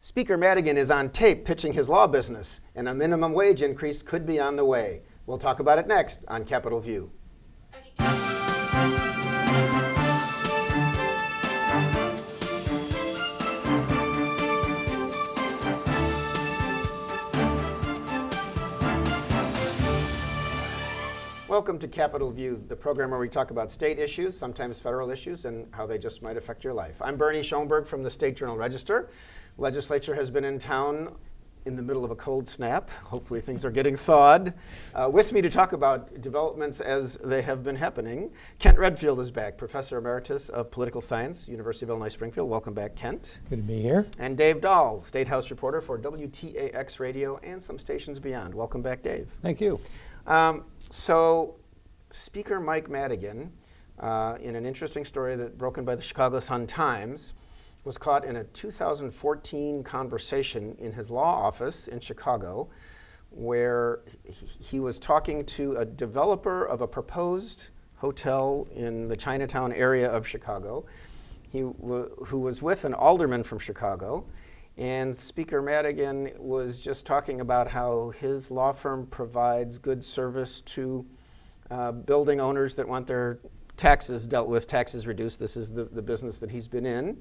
Speaker Madigan is on tape pitching his law business, and a minimum wage increase could be on the way. We'll talk about it next on Capitol View. Welcome to Capitol View, the program where we talk about state issues, sometimes federal issues, and how they just might affect your life. I'm Bernie Schoenburg from the State Journal-Register. Legislature has been in town in the middle of a cold snap. Hopefully things are getting thawed. With me to talk about developments as they have been happening, Kent Redfield is back, Professor Emeritus of Political Science, University of Illinois Springfield. Welcome back, Kent. Good to be here. And Dave Dahl, State House reporter for WTAX Radio and some stations beyond. Welcome back, Dave. Thank you. So Speaker Mike Madigan, in an interesting story that broken by the Chicago Sun-Times, was caught in a 2014 conversation in his law office in Chicago where he was talking to a developer of a proposed hotel in the Chinatown area of Chicago, who was with an alderman from Chicago. And Speaker Madigan was just talking about how his law firm provides good service to building owners that want their taxes dealt with, taxes reduced. This is the business that he's been in.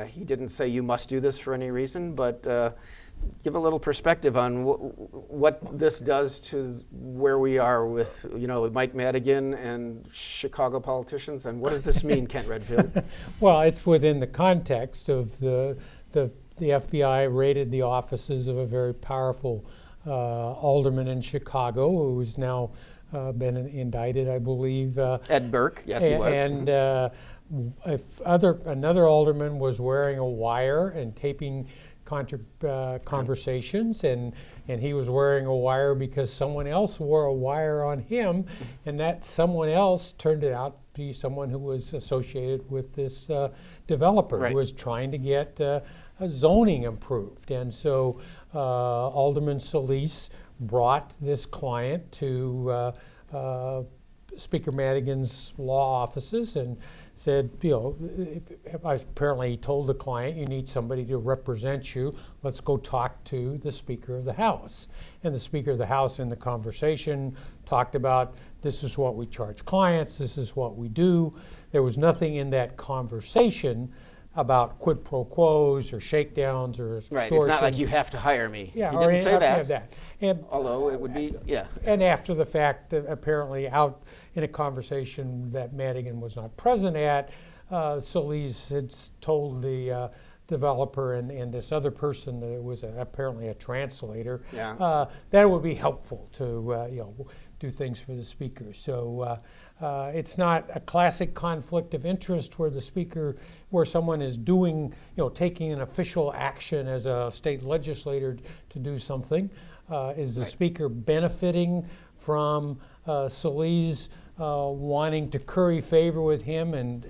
He didn't say you must do this for any reason, but give a little perspective on what this does to where we are with, Mike Madigan and Chicago politicians, and what does this mean, Kent Redfield? Well, it's within the context of the FBI raided the offices of a very powerful alderman in Chicago who's now been indicted, I believe. Ed Burke, yes, he was. And another alderman was wearing a wire and taping conversations, and he was wearing a wire because someone else wore a wire on him, and that someone else turned out to be someone who was associated with this developer who was trying to get a zoning improved. And so Alderman Solis brought this client to Speaker Madigan's law offices and said, apparently he told the client, you need somebody to represent you. Let's go talk to the Speaker of the House. And the Speaker of the House in the conversation talked about, this is what we charge clients, this is what we do. There was nothing in that conversation about quid pro quos or shakedowns or extortion. Right, it's not like you have to hire me. Yeah, he didn't say that. And although it would be, yeah. And after the fact, apparently out in a conversation that Madigan was not present at, Solis had told the developer and this other person that it was apparently a translator, that it would be helpful to do things for the speaker. So it's not a classic conflict of interest where someone is doing, taking an official action as a state legislator to do something. Is the speaker benefiting from Solis wanting to curry favor with him and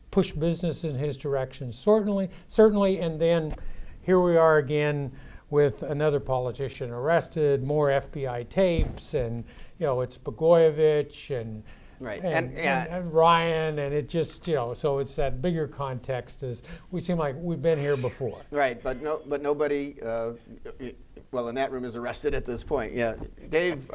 push business in his direction? Certainly. And then here we are again with another politician arrested, more FBI tapes, and it's Blagojevich and Ryan, and it just so it's that bigger context. As we seem like we've been here before. Right, but nobody. In that room is arrested at this point. Yeah, Dave,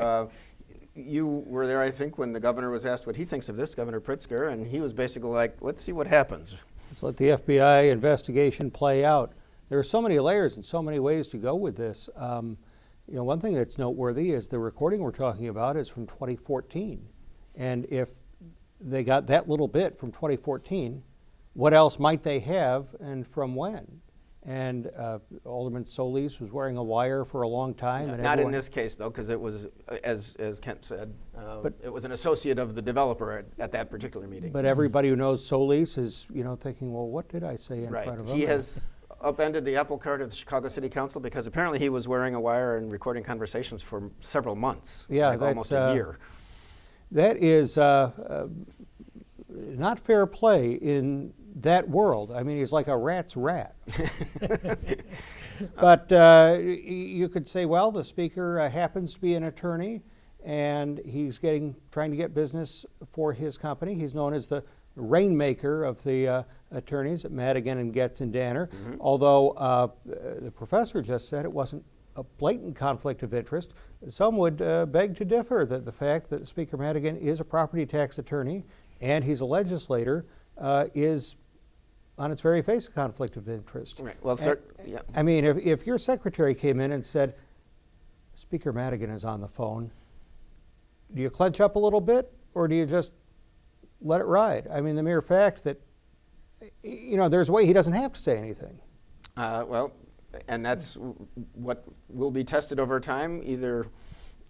you were there, I think, when the governor was asked what he thinks of this, Governor Pritzker, and he was basically like, "Let's see what happens. Let's let the FBI investigation play out." There are so many layers and so many ways to go with this. One thing that's noteworthy is the recording we're talking about is from 2014. And if they got that little bit from 2014, what else might they have and from when? And Alderman Solis was wearing a wire for a long time. Yeah, not in this case, though, because it was, as Kent said, it was an associate of the developer at that particular meeting. But everybody who knows Solis is, thinking, well, what did I say in front of him? He has upended the apple cart of the Chicago City Council because apparently he was wearing a wire and recording conversations for several months, almost a year. That is not fair play in that world. I mean, he's like a rat's rat. But you could say, well, the speaker happens to be an attorney, and he's trying to get business for his company. He's known as the rainmaker of the attorneys at Madigan and Getz and Danner, although the professor just said it wasn't a blatant conflict of interest. Some would beg to differ that the fact that Speaker Madigan is a property tax attorney and he's a legislator is on its very face a conflict of interest. Right. Well, sir, yeah. I mean, if your secretary came in and said, Speaker Madigan is on the phone, do you clench up a little bit or do you just let it ride? I mean, the mere fact that, there's a way he doesn't have to say anything. Well, and that's what will be tested over time, either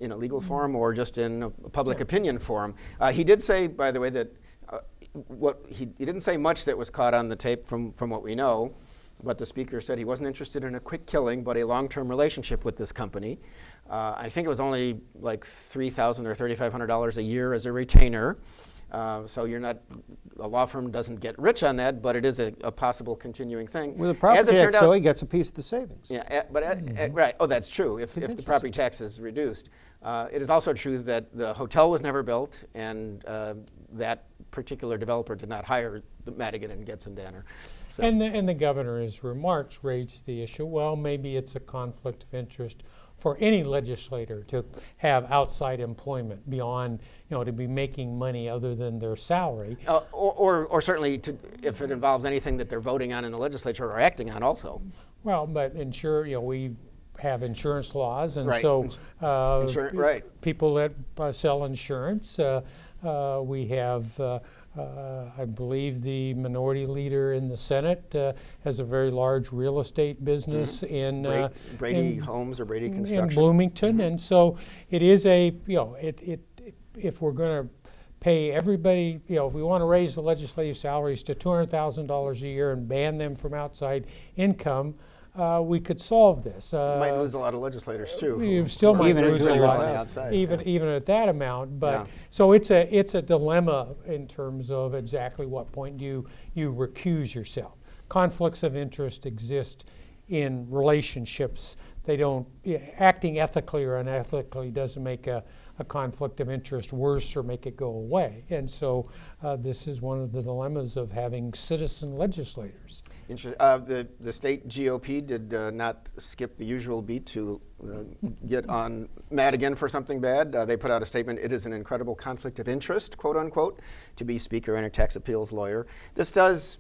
in a legal forum or just in a public opinion forum. He did say, by the way, that he didn't say much that was caught on the tape from what we know, but the speaker said he wasn't interested in a quick killing, but a long-term relationship with this company. I think it was only like $3,000 or $3,500 a year as a retainer. So a law firm doesn't get rich on that, but it is a possible continuing thing. With a property tax, so he gets a piece of the savings. Yeah, right. Oh, that's true. If the property tax is reduced, it is also true that the hotel was never built, and that particular developer did not hire the Madigan and Getz and Danner. So. And the governor's remarks raised the issue. Well, maybe it's a conflict of interest for any legislator to have outside employment beyond, to be making money other than their salary. Or certainly if it involves anything that they're voting on in the legislature or acting on also. Well, but we have insurance laws, and right. so right. people that sell insurance, we have, I believe the minority leader in the Senate has a very large real estate business in Brady Homes or Brady Construction in Bloomington, and so it is if we're going to pay everybody, if we want to raise the legislative salaries to $200,000 a year and ban them from outside income, we could solve this. You might lose a lot of legislators too. You still might even lose a lot, outside, even at that amount. But yeah. So it's a dilemma in terms of exactly what point do you recuse yourself. Conflicts of interest exist in relationships. They don't acting ethically or unethically doesn't make a conflict of interest worse or make it go away. And so this is one of the dilemmas of having citizen legislators. The state GOP did not skip the usual beat to get on Madigan for something bad. They put out a statement, it is an incredible conflict of interest, quote unquote, to be speaker and a tax appeals lawyer. This does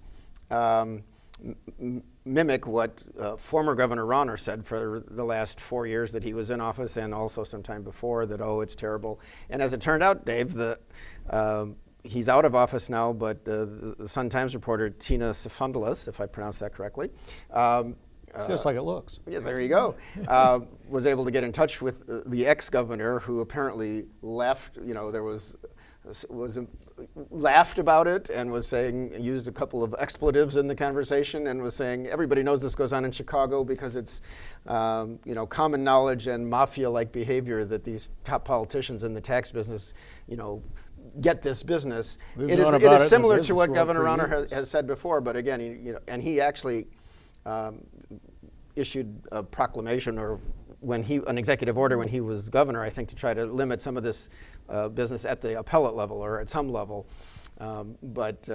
mimic what former Governor Rauner said for the last 4 years that he was in office, and also sometime before, that, it's terrible. And as it turned out, Dave, he's out of office now, but the Sun-Times reporter Tina Sifondalis, if I pronounced that correctly, just like it looks. Yeah, there you go. Was able to get in touch with the ex-governor, who apparently left. There was laughed about it and was saying, used a couple of expletives in the conversation, and was saying everybody knows this goes on in Chicago because it's common knowledge and mafia-like behavior that these top politicians in the tax business get this business. It is similar to what Governor Rauner has said before, but again, and he actually issued a proclamation or an executive order when he was governor, I think, to try to limit some of this business at the appellate level or at some level. But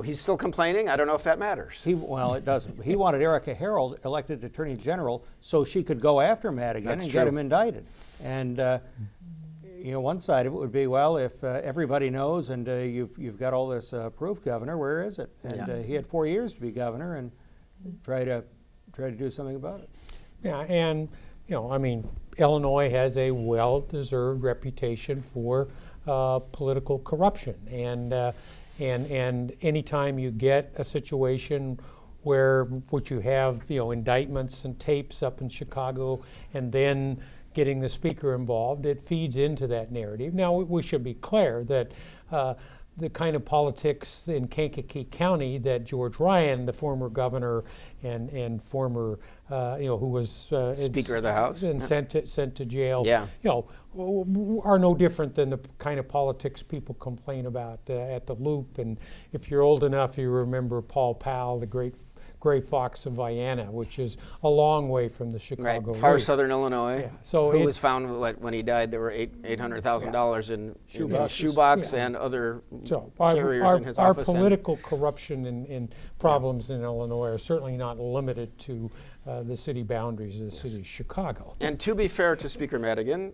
he's still complaining. I don't know if that matters. It doesn't. He wanted Erica Harold elected Attorney General so she could go after Madigan get him indicted. And one side of it would be, well, if everybody knows and you've got all this proof, Governor, where is it? And he had 4 years to be governor and try to do something about it. Yeah, and Illinois has a well-deserved reputation for political corruption, and anytime you get a situation which you have indictments and tapes up in Chicago, and then getting the speaker involved, it feeds into that narrative. Now, we should be clear that the kind of politics in Kankakee County that George Ryan, the former governor and former, who was Speaker of the House and sent to jail, yeah. Are no different than the kind of politics people complain about at the Loop. And if you're old enough, you remember Paul Powell, the great Gray Fox of Vienna, which is a long way from the Chicago. Right, far loop. southern Illinois. Yeah. So who it- was found when he died? There were $800,000 in his shoebox Yeah. and other So carriers in his our office. and- political corruption and problems in Illinois are certainly not limited to the city boundaries of the city of Chicago. And to be fair to Speaker Madigan,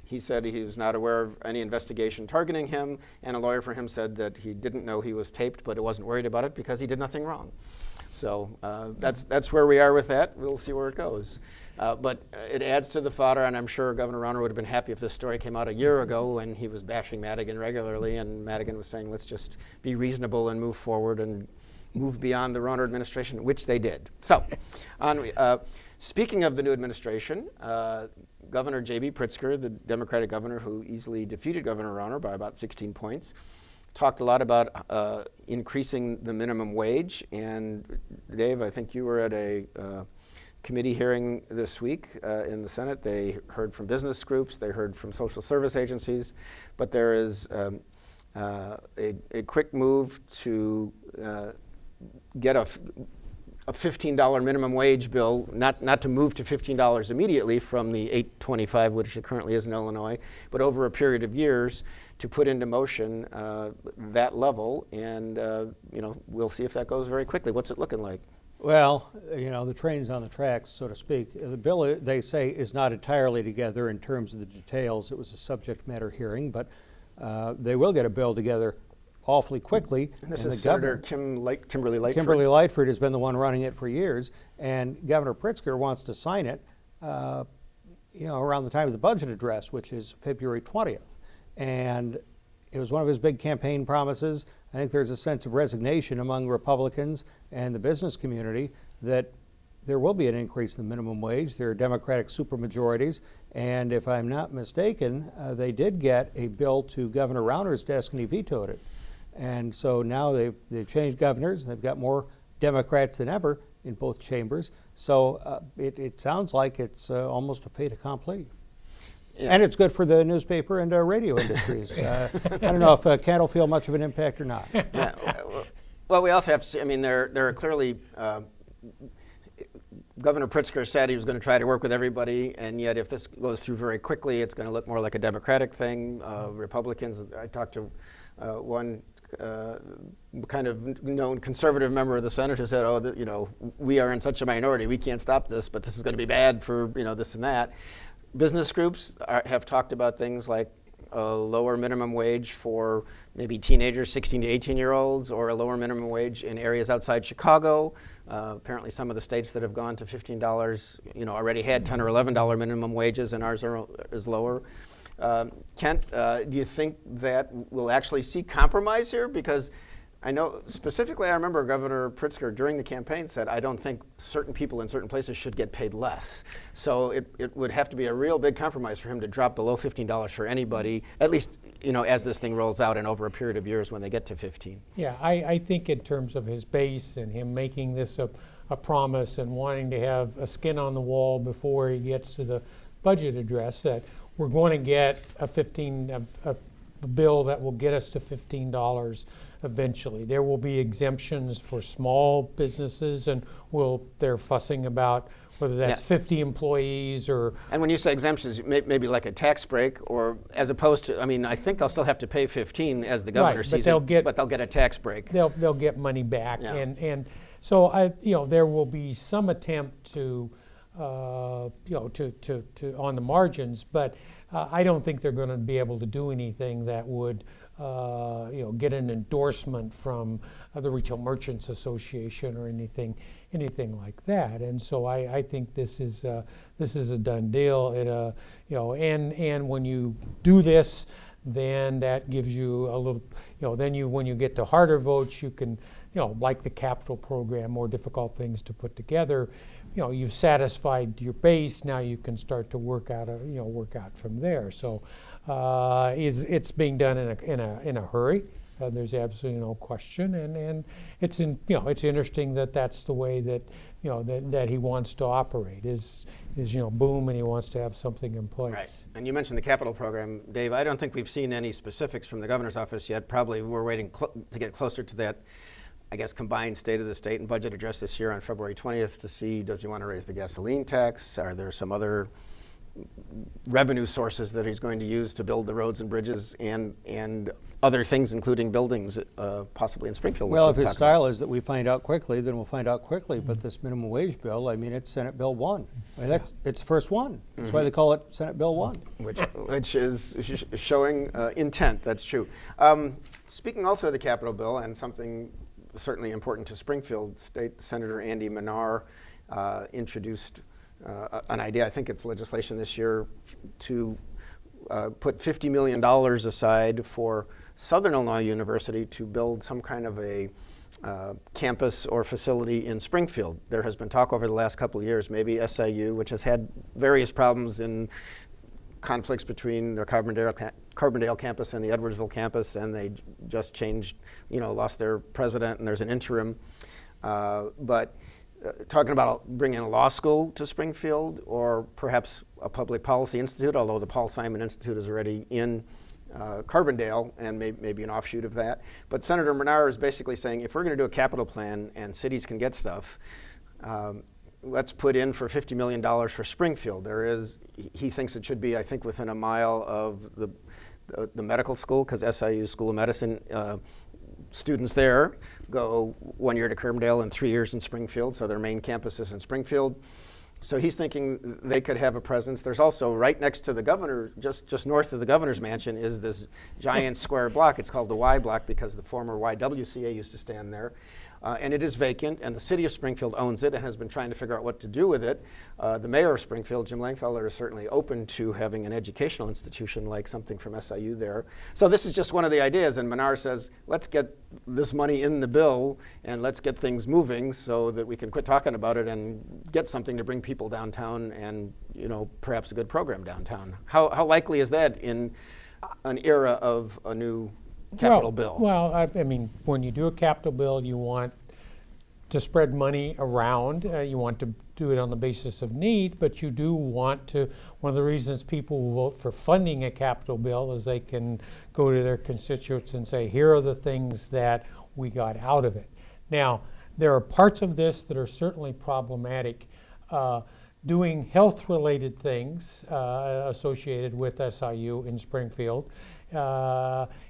he said he was not aware of any investigation targeting him, and a lawyer for him said that he didn't know he was taped, but wasn't worried about it because he did nothing wrong. So that's where we are with that. We'll see where it goes. But it adds to the fodder, and I'm sure Governor Rauner would have been happy if this story came out a year ago when he was bashing Madigan regularly, and Madigan was saying, let's just be reasonable and move forward and move beyond the Rauner administration, which they did. So, speaking of the new administration, Governor J.B. Pritzker, the Democratic governor who easily defeated Governor Rauner by about 16 points, talked a lot about increasing the minimum wage. And Dave, I think you were at a committee hearing this week in the Senate. They heard from business groups, they heard from social service agencies, but there is a quick move to get a $15 minimum wage bill, not to move to $15 immediately from the $8.25, which it currently is in Illinois, but over a period of years to put into motion that level. And we'll see if that goes very quickly. What's it looking like? Well, the train's on the tracks, so to speak. The bill, they say, is not entirely together in terms of the details. It was a subject matter hearing, but they will get a bill together awfully quickly. And this and is the Senator Kimberly Lightford. Kimberly Lightford has been the one running it for years, and Governor Pritzker wants to sign it, around the time of the budget address, which is February 20th. And it was one of his big campaign promises. I think there's a sense of resignation among Republicans and the business community that there will be an increase in the minimum wage. There are Democratic supermajorities, and if I'm not mistaken, they did get a bill to Governor Rauner's desk, and he vetoed it. And so now they've changed governors, and they've got more Democrats than ever in both chambers. So it sounds like it's almost a fait accompli. Yeah. And it's good for the newspaper and radio industries. I don't know if Kent will feel much of an impact or not. Yeah. Well, we also have to see, there are clearly, Governor Pritzker said he was going to try to work with everybody, and yet if this goes through very quickly, it's going to look more like a Democratic thing. Republicans, I talked to one kind of known conservative member of the Senate who said, we are in such a minority, we can't stop this, but this is going to be bad for, this and that. Business groups have talked about things like a lower minimum wage for maybe teenagers, 16 to 18-year-olds, or a lower minimum wage in areas outside Chicago. Apparently some of the states that have gone to $15, already had $10 or $11 minimum wages, and ours is lower. Kent, do you think that we'll actually see compromise here? Because I know specifically, I remember Governor Pritzker during the campaign said, I don't think certain people in certain places should get paid less. So it would have to be a real big compromise for him to drop below $15 for anybody, at least, as this thing rolls out and over a period of years when they get to 15. Yeah, I think in terms of his base and him making this a promise and wanting to have a skin on the wall before he gets to the budget address, that we're going to get a bill that will get us to $15 eventually. There will be exemptions for small businesses, and they're fussing about whether that's 50 employees or... And when you say exemptions, maybe like a tax break, or as opposed to, I think they'll still have to pay 15 as the governor sees it, but they'll get a tax break. They'll get money back, yeah. and so there will be some attempt to on the margins, but I don't think they're going to be able to do anything that would get an endorsement from the Retail Merchants Association or anything like that. And so I think this is a done deal. And when you do this, then that gives you a little, then when you get to harder votes, you can, like the capital program, more difficult things to put together. You've satisfied your base. Now you can start to work out from there. So it's being done in a hurry. There's absolutely no question, and it's interesting that that's the way that that he wants to operate is boom, and he wants to have something in place. Right. And you mentioned the capital program, Dave. I don't think we've seen any specifics from the governor's office yet. Probably we're waiting to get closer to that I guess, combined State of the State and budget address this year on February 20th to see, does he want to raise the gasoline tax? Are there some other revenue sources that he's going to use to build the roads and bridges and other things, including buildings, possibly in Springfield? Well, if his style is that we find out quickly, then we'll find out quickly. But this minimum wage bill, I mean, it's Senate Bill 1. It's the first one. That's why they call it Senate Bill 1. Which is showing intent, that's true. Speaking also of the Capitol bill, and something certainly important to Springfield, State Senator Andy Manar introduced an idea, I think it's legislation this year, to put $50 million aside for Southern Illinois University to build some kind of a campus or facility in Springfield. There has been talk over the last couple of years, maybe SIU, which has had various problems in conflicts between their Carbondale campus and the Edwardsville campus, and they just changed, lost their president, and there's an interim. But talking about bringing a law school to Springfield, or perhaps a public policy institute, although the Paul Simon Institute is already in Carbondale and maybe an offshoot of that. But Senator Manar is basically saying, if we're going to do a capital plan and cities can get stuff, let's put in for $50 million for Springfield. He thinks it should be, I think, within a mile of the medical school, because SIU School of Medicine students there go 1 year to Carbondale and 3 years in Springfield, so their main campus is in Springfield. So he's thinking they could have a presence. There's also, right next to the governor, just north of the governor's mansion, is this giant square block. It's called the Y block because the former YWCA used to stand there. And it is vacant, and the city of Springfield owns it and has been trying to figure out what to do with it. The mayor of Springfield, Jim Langfelder, is certainly open to having an educational institution like something from SIU there. So this is just one of the ideas, and Manar says, let's get this money in the bill and let's get things moving so that we can quit talking about it and get something to bring people downtown and, perhaps a good program downtown. How likely is that in an era of a new capital bill? Well, I mean, when you do a capital bill, you want to spread money around. You want to do it on the basis of need, but you do want to, one of the reasons people will vote for funding a capital bill is they can go to their constituents and say, here are the things that we got out of it. Now, there are parts of this that are certainly problematic. Doing health-related things associated with SIU in Springfield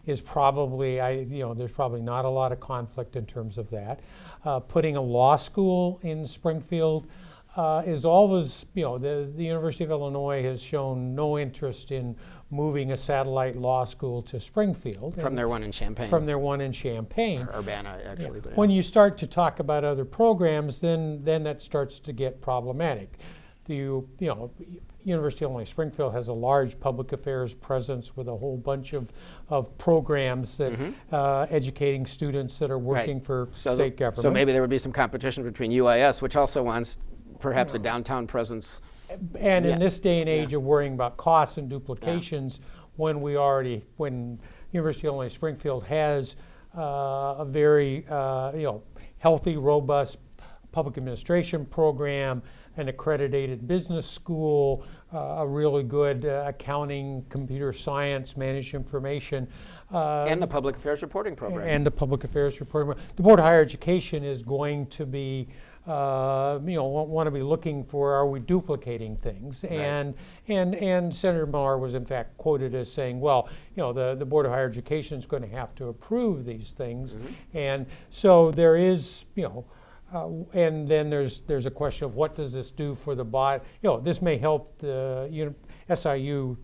is probably, there's probably not a lot of conflict in terms of that. Putting a law school in Springfield is always, the University of Illinois has shown no interest in moving a satellite law school to Springfield. From their one in Champaign. From their one in Champaign. Or Urbana, actually. Yeah. When you start to talk about other programs, then that starts to get problematic. University of Illinois Springfield has a large public affairs presence with a whole bunch of programs that educating students that are working for state government. So maybe there would be some competition between UIS, which also wants perhaps a downtown presence. And in this day and age of worrying about costs and duplications, when University of Illinois Springfield has a very healthy, robust public administration program, an accredited business school, a really good accounting, computer science, managed information. And the public affairs reporting program. And the public affairs reporting program. The Board of Higher Education is going to be, want to be looking for, are we duplicating things? Right. And Senator Manar was in fact quoted as saying, well, the Board of Higher Education is going to have to approve these things. And so there is, and then there's a question of what does this do for the bottom? This may help the SIU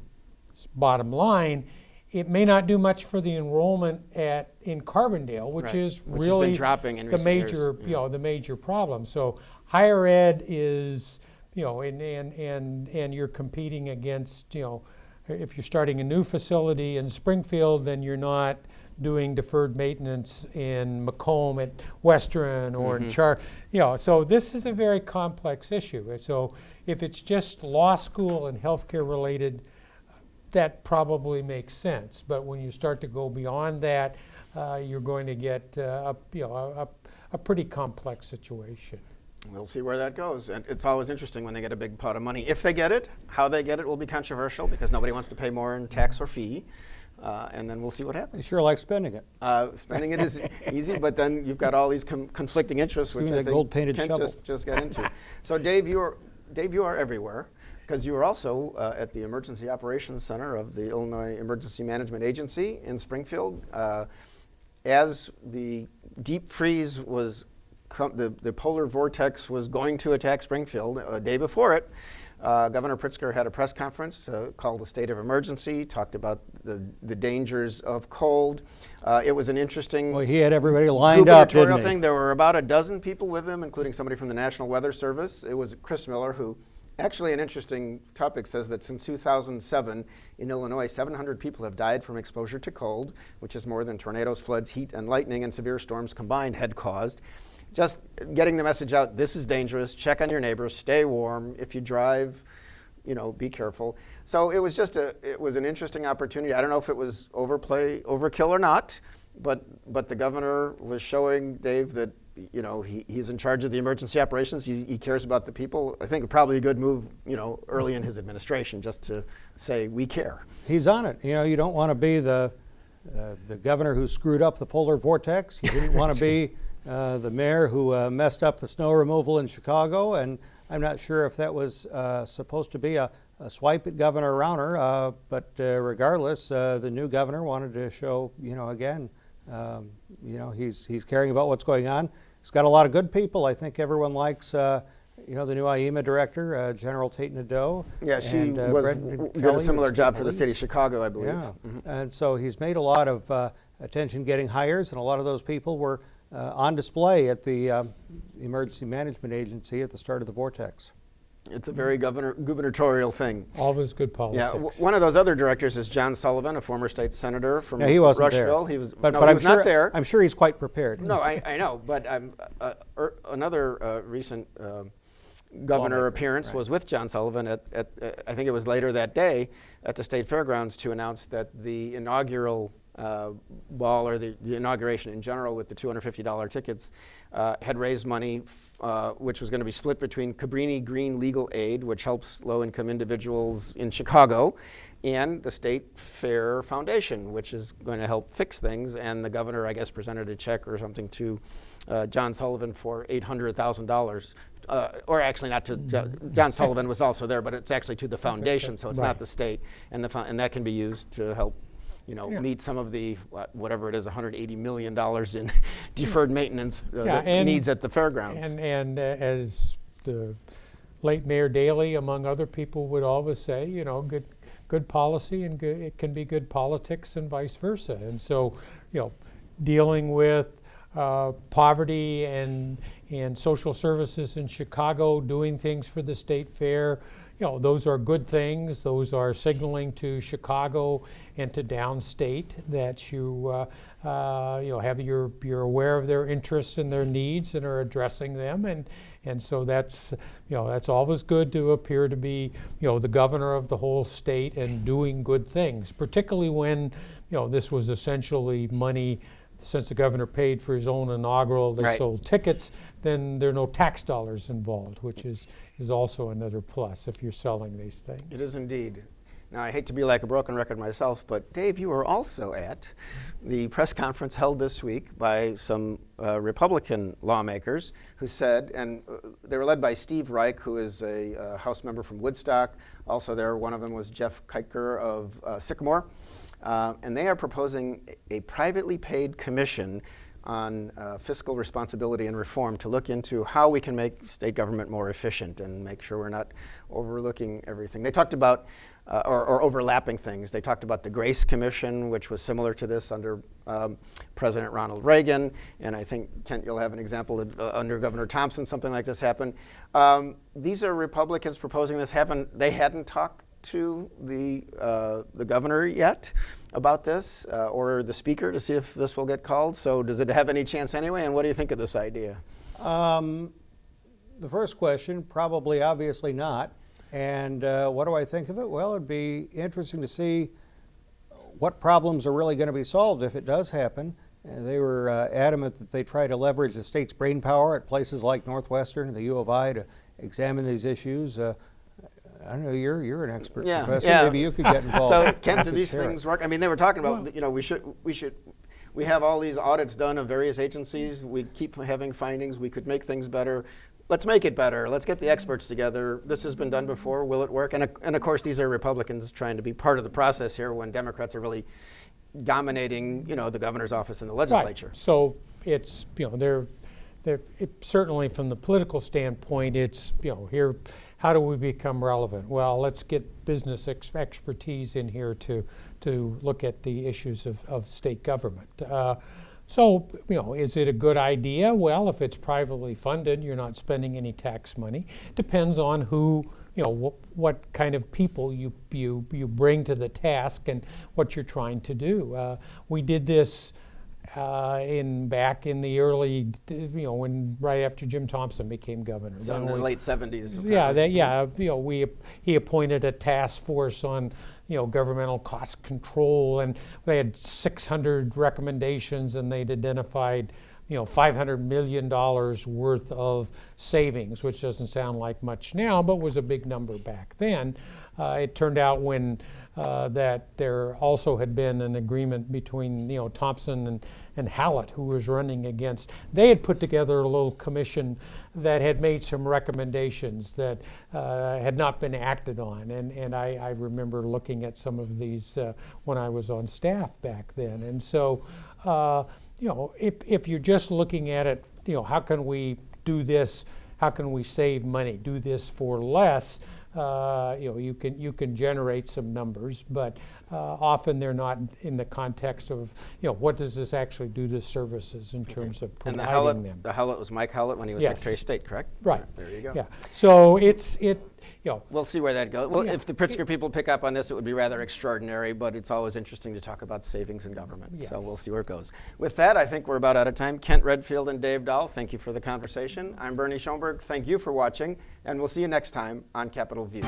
bottom line. It may not do much for the enrollment in Carbondale, which is really has been dropping in the major, the major problem. So higher ed is, and you're competing against, if you're starting a new facility in Springfield, then you're not doing deferred maintenance in Macomb at Western or in so this is a very complex issue. So if it's just law school and healthcare related, that probably makes sense. But when you start to go beyond that, you're going to get a pretty complex situation. We'll see where that goes. And it's always interesting when they get a big pot of money. If they get it, how they get it will be controversial because nobody wants to pay more in tax or fee. and then we'll see what He happens. sure likes spending it. Spending it is easy, but then you've got all these conflicting interests, which Give me I that think gold-painted Kent shovel. just got into. So Dave, you are everywhere, because you are also at the Emergency Operations Center of the Illinois Emergency Management Agency in Springfield. As the deep freeze was, the polar vortex was going to attack Springfield a day before it, Governor Pritzker had a press conference called a state of emergency, talked about the dangers of cold. It was an interesting Well, he had everybody lined up, didn't gubernatorial he? thing. There were about a dozen people with him, including somebody from the National Weather Service. It was Chris Miller, who actually, an interesting topic, says that since 2007 in Illinois, 700 people have died from exposure to cold, which is more than tornadoes, floods, heat, and lightning and severe storms combined had caused. Just getting the message out, this is dangerous, check on your neighbors, stay warm. If you drive, be careful. So it was it was an interesting opportunity. I don't know if it was overkill or not, but the governor was showing Dave that, he's in charge of the emergency operations. He cares about the people. I think probably a good move, early in his administration, just to say we care. He's on it. You don't want to be the governor who screwed up the polar vortex. You didn't want to be the mayor who messed up the snow removal in Chicago, and I'm not sure if that was supposed to be a swipe at Governor Rauner, but regardless, the new governor wanted to show, again, he's caring about what's going on. He's got a lot of good people. I think everyone likes, the new IEMA director, General Tate Nadeau. Yeah, she and, did a similar job for the city of Chicago, I believe. Yeah, and so he's made a lot of attention getting hires, and a lot of those people were on display at the Emergency Management Agency at the start of the vortex. It's a very gubernatorial thing. Always good Yeah, politics. one of those other directors is John Sullivan, a former state senator from Yeah, he wasn't Rushville. there. He was, but he I'm was sure, not there. I'm sure he's quite prepared. No, I know, but another recent governor Lawmaker, appearance right. was with John Sullivan at I think it was later that day at the state fairgrounds to announce that the inaugural ball, or the inauguration in general with the $250 tickets, had raised money which was going to be split between Cabrini Green Legal Aid, which helps low-income individuals in Chicago, and the State Fair Foundation, which is going to help fix things. And the governor, I guess, presented a check or something to John Sullivan for $800,000. Or actually not to John Sullivan was also there, but it's actually to the foundation, so it's Right. not the state, and that can be used to help meet some of the, whatever it is, $180 million in deferred maintenance needs at the fairgrounds. And as the late Mayor Daley, among other people, would always say, good policy and it can be good politics and vice versa. And so, dealing with poverty and social services in Chicago, doing things for the state fair, those are good things. Those are signaling to Chicago and to downstate that you're aware of their interests and their needs and are addressing them. And so that's always good to appear to be the governor of the whole state and doing good things, particularly when this was essentially money. Since the governor paid for his own inaugural, they Right. sold tickets, then there are no tax dollars involved, which is also another plus if you're selling these things. It is indeed. Now, I hate to be like a broken record myself, but Dave, you were also at the press conference held this week by some Republican lawmakers who said, and they were led by Steve Reich, who is a House member from Woodstock. Also there, one of them was Jeff Kiker of Sycamore. And they are proposing a privately paid commission on fiscal responsibility and reform to look into how we can make state government more efficient and make sure we're not overlooking everything. They talked about, or overlapping things. They talked about the Grace Commission, which was similar to this under President Ronald Reagan. And I think, Kent, you'll have an example of, under Governor Thompson, something like this happened. These are Republicans proposing this. They hadn't talked to the governor yet about this, or the speaker, to see if this will get called. So does it have any chance anyway, and what do you think of this idea? The first question, probably obviously not. And what do I think of it? Well, it'd be interesting to see what problems are really going to be solved if it does happen. They were adamant that they try to leverage the state's brain power at places like Northwestern and the U of I to examine these issues. I don't know. You're an expert Yeah, professor. yeah. Maybe you could get involved. So, You Kent, do could these share it. things work? I mean, they were talking about, we have all these audits done of various agencies. We keep having findings. We could make things better. Let's make it better. Let's get the experts together. This has been done before. Will it work? And of course, these are Republicans trying to be part of the process here when Democrats are really dominating, the governor's office and the legislature. Right. So it's, certainly from the political standpoint, it's, here, how do we become relevant? Well, let's get business expertise in here to look at the issues of state government. So, is it a good idea? Well, if it's privately funded, you're not spending any tax money. Depends on who, what kind of people you bring to the task and what you're trying to do. We did this back in the early, when right after Jim Thompson became governor. So in the late 70s. Yeah, he appointed a task force on, governmental cost control, and they had 600 recommendations, and they'd identified, $500 million worth of savings, which doesn't sound like much now, but was a big number back then. It turned out that there also had been an agreement between Thompson and Hallett, who was running against. They had put together a little commission that had made some recommendations that had not been acted on, and I remember looking at some of these when I was on staff back then. And so, if you're just looking at it, how can we do this? How can we save money? Do this for less? You can generate some numbers, but often they're not in the context of what does this actually do to services in terms of providing them. The Hallett was Mike Hallett when he was Yes. Secretary of State, correct? Right. There you go. Yeah. So We'll see where that goes. Well, if the Pritzker people pick up on this, it would be rather extraordinary, but it's always interesting to talk about savings in government. Yeah. So we'll see where it goes. With that, I think we're about out of time. Kent Redfield and Dave Dahl, thank you for the conversation. I'm Bernie Schoenburg. Thank you for watching, and we'll see you next time on Capitol View.